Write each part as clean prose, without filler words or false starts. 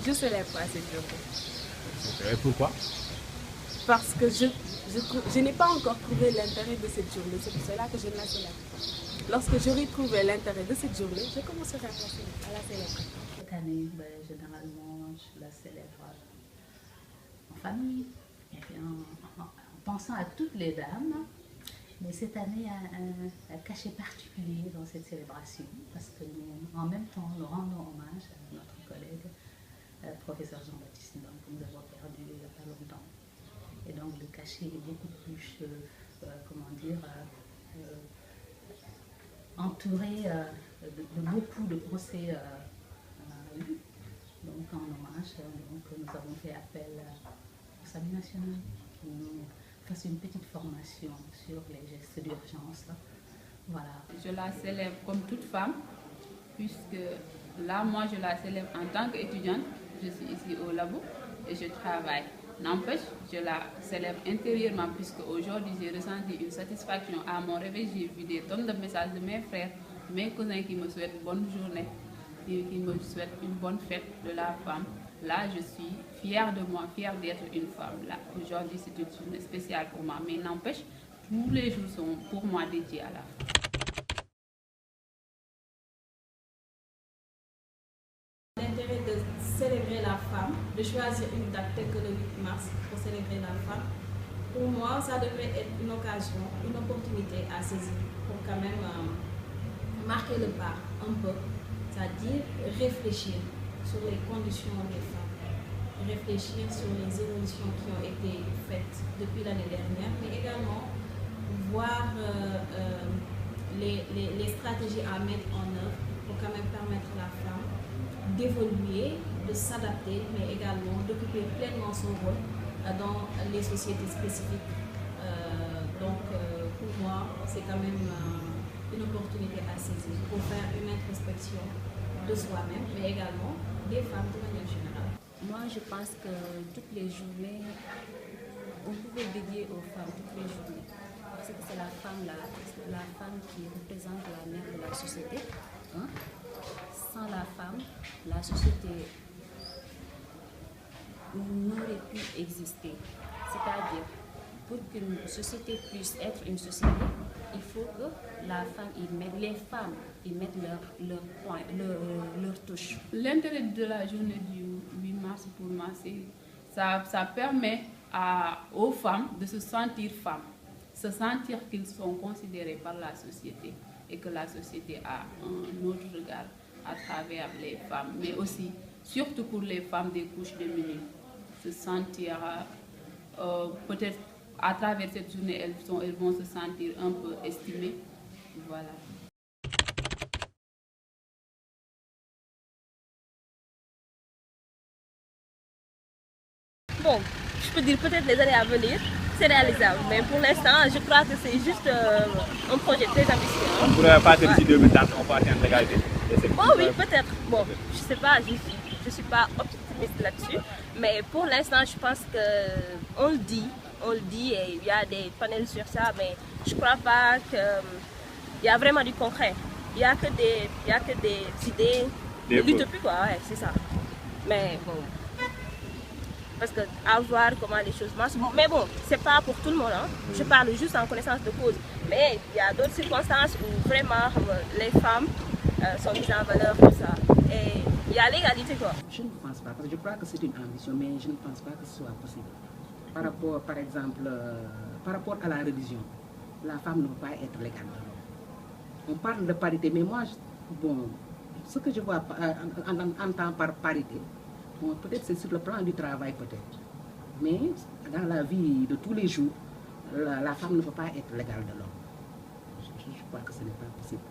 Je ne célèbre pas cette journée. Et pourquoi? Parce que je n'ai pas encore trouvé l'intérêt de cette journée. C'est pour cela que je ne la célèbre pas. Lorsque j'aurai trouvé l'intérêt de cette journée, je commencerai à la célébrer. Cette année, généralement, je la célèbre en famille, et bien, en pensant à toutes les dames. Mais cette année, il y a un cachet particulier dans cette célébration, parce que nous, en même temps, nous rendons hommage à notre collègue, professeur Jean-Baptiste Ndong, que nous avons perdu il n'y a pas longtemps. Et donc le cachet est beaucoup plus, entouré de beaucoup de pensées à lui. Donc en hommage, nous avons fait appel au SAMU national qui nous fasse une petite formation sur les gestes d'urgence. Voilà. Je la célèbre comme toute femme, puisque là, moi, je la célèbre en tant qu'étudiante. Je suis ici au labo et je travaille. N'empêche, je la célèbre intérieurement, puisque aujourd'hui, j'ai ressenti une satisfaction à mon réveil. J'ai vu des tonnes de messages de mes frères, mes cousins qui me souhaitent une bonne journée, qui me souhaitent une bonne fête de la femme. Là, je suis fière de moi, fière d'être une femme. Là, aujourd'hui, c'est une journée spéciale pour moi. Mais n'empêche, tous les jours sont pour moi dédiés à la femme. L'intérêt de célébrer la femme, de choisir une date telle que le 8 mars pour célébrer la femme, pour moi, ça devrait être une occasion, une opportunité à saisir pour quand même marquer le pas un peu, c'est-à-dire réfléchir sur les conditions des femmes, réfléchir sur les évolutions qui ont été faites depuis l'année dernière, mais également voir les stratégies à mettre en œuvre pour quand même permettre à la femme d'évoluer, de s'adapter, mais également d'occuper pleinement son rôle dans les sociétés spécifiques. Pour moi, c'est quand même une opportunité à saisir pour faire une introspection de soi-même, mais également des femmes de manière générale. Moi, je pense que toutes les journées, on pouvait dédier aux femmes toutes les journées. Parce que c'est la femme qui représente la mère de la société. Hein? Sans la femme, la société n'aurait pu exister. C'est-à-dire, pour qu'une société puisse être une société, il faut que la femme les femmes y mettent leur touche. L'intérêt de la journée du 8 mars pour moi, c'est ça permet aux femmes de se sentir femmes, se sentir qu'ils sont considérés par la société et que la société a un autre regard à travers les femmes, mais aussi, surtout pour les femmes des couches démunies, se sentir peut-être à travers cette journée, elles vont se sentir un peu estimées. Voilà. Bon, je peux dire peut-être les années à venir, c'est réalisable, mais pour l'instant, je crois que c'est juste un projet très ambitieux. On pourrait pas dire si 2030 on peut atteindre l'égalité. Oh oui, peut-être. Bon, je sais pas, je suis pas optimiste là-dessus, mais pour l'instant, je pense qu'on le dit et il y a des panels sur ça, mais je crois pas qu'il y a vraiment du concret. Il y a que des idées, de l'utopie quoi, ouais, c'est ça. Mais bon, parce que à voir comment les choses marchent. Mais bon, c'est pas pour tout le monde, hein. Je parle juste en connaissance de cause. Mais il y a d'autres circonstances où vraiment les femmes sont mises en valeur, tout ça. Et il y a l'égalité quoi. Je ne pense pas, parce que je crois que c'est une ambition, mais je ne pense pas que ce soit possible. Par rapport, par exemple, par rapport à la religion, la femme ne peut pas être légale. On parle de parité, mais moi, bon, ce que je vois entend par parité, bon, peut-être c'est sur le plan du travail, peut-être. Mais dans la vie de tous les jours, la femme ne peut pas être l'égale de l'homme. Je crois que ce n'est pas possible.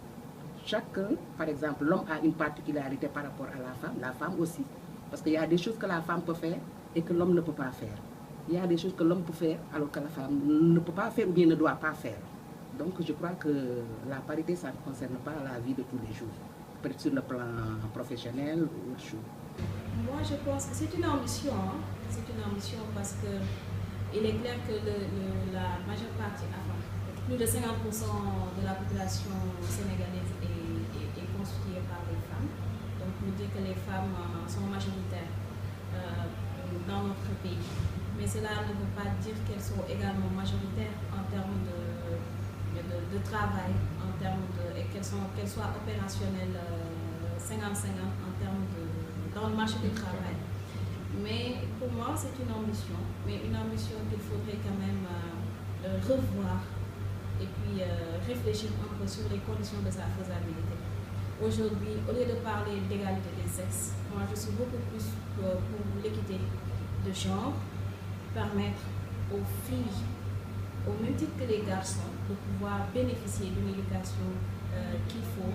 Chacun, par exemple, l'homme a une particularité par rapport à la femme aussi. Parce qu'il y a des choses que la femme peut faire et que l'homme ne peut pas faire. Il y a des choses que l'homme peut faire alors que la femme ne peut pas faire ou bien ne doit pas faire. Donc je crois que la parité, ça ne concerne pas la vie de tous les jours. Peut-être sur le plan professionnel ou autre chose. Moi, je pense que c'est une ambition. Hein. C'est une ambition parce qu'il est clair que la majeure partie, enfin, plus de 50% de la population sénégalaise est constituée par les femmes. Donc, nous dire que les femmes sont majoritaires dans notre pays. Mais cela ne veut pas dire qu'elles sont également majoritaires en termes de travail, en termes et qu'elles soient opérationnelles 50-50 en termes dans le marché du travail. Mais pour moi, c'est une ambition, mais une ambition qu'il faudrait quand même revoir et puis réfléchir un peu sur les conditions de sa faisabilité. Aujourd'hui, au lieu de parler d'égalité des sexes, moi je suis beaucoup plus pour l'équité de genre, permettre aux filles, au même titre que les garçons, de pouvoir bénéficier d'une éducation qu'il faut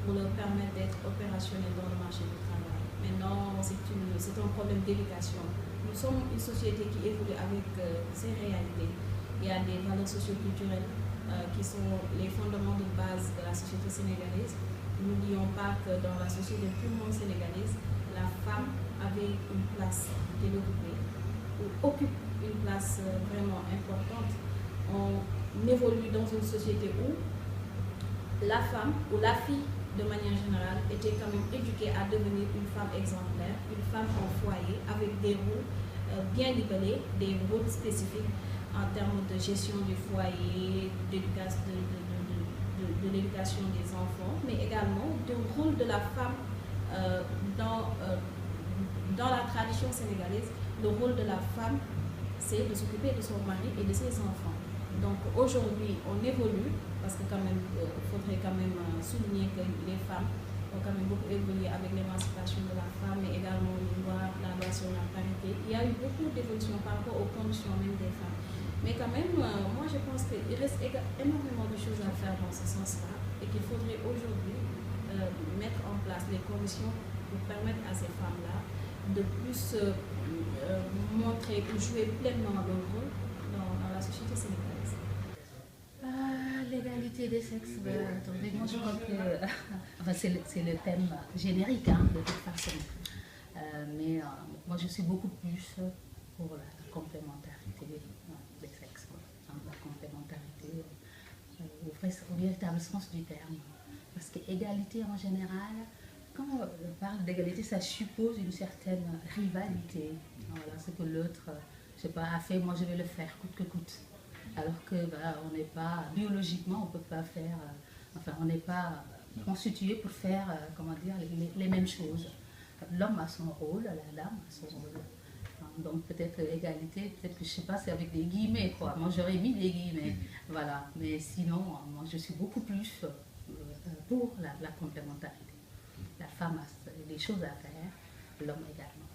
pour leur permettre d'être opérationnels dans le marché du travail. Maintenant, c'est un problème d'éducation. Nous sommes une société qui évolue avec ses réalités. Il y a des valeurs socioculturelles qui sont les fondements de base de la société sénégalaise. N'oublions pas que dans la société purement sénégalaise, la femme avait une place développée, ou occupe une place vraiment importante. On évolue dans une société où la femme ou la fille, de manière générale, était quand même éduquée à devenir une femme exemplaire, une femme en foyer, avec des rôles bien libellés, des rôles spécifiques en termes de gestion du foyer, de l'éducation des enfants, mais également du rôle de la femme dans la tradition sénégalaise. Le rôle de la femme, c'est de s'occuper de son mari et de ses enfants. Donc aujourd'hui, on évolue, parce que quand même, faudrait quand même souligner que les femmes ont quand même beaucoup évolué avec l'émancipation de la femme, mais également la loi sur la parité. Il y a eu beaucoup d'évolutions par rapport aux conditions même des femmes. Mais quand même, moi je pense qu'il reste énormément de choses à faire dans ce sens-là et qu'il faudrait aujourd'hui mettre en place les conditions pour permettre à ces femmes-là de plus montrer ou jouer pleinement leur rôle dans la société sénégalaise. L'égalité des sexes, attendez, moi je crois que enfin, c'est le thème générique de toute façon. Mais moi je suis beaucoup plus pour la complémentarité des sexes, la complémentarité au véritable sens du terme. Parce qu'égalité en général, quand on parle d'égalité, ça suppose une certaine rivalité. Voilà, ce que l'autre, je sais pas, a fait, moi je vais le faire coûte que coûte. Alors que on n'est pas, biologiquement, on ne peut pas faire, enfin on n'est pas constitué pour faire, comment dire, les mêmes choses. L'homme a son rôle, la dame a son rôle. Donc peut-être égalité, peut-être que je ne sais pas, c'est avec des guillemets quoi. Moi j'aurais mis des guillemets, voilà. Mais sinon, moi je suis beaucoup plus pour la complémentarité. La femme a des choses à faire, l'homme également.